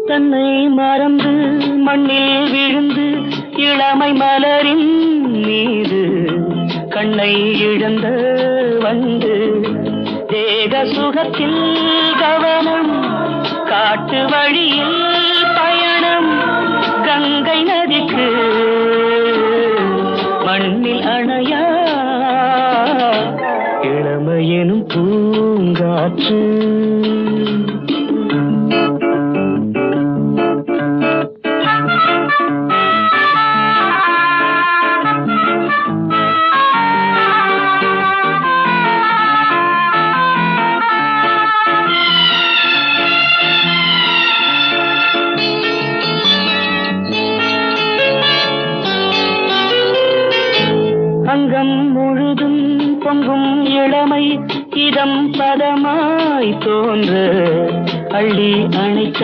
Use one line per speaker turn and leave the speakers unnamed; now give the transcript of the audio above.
தன்னை மறந்து மண்ணில் விழுந்து இளமை மலரின் மீது கண்ணை இழந்த வந்து தேக சுகத்தில் கவனம் காட்டு வழியில் பயணம் கங்கை நதிக்கு மண்ணில் அணையா இளமையெனும் பூங்காற்று. அங்கம் முழுதும் பொங்கும் இளமை இதம் பதமாய் தோன்ற அள்ளி அணைத்த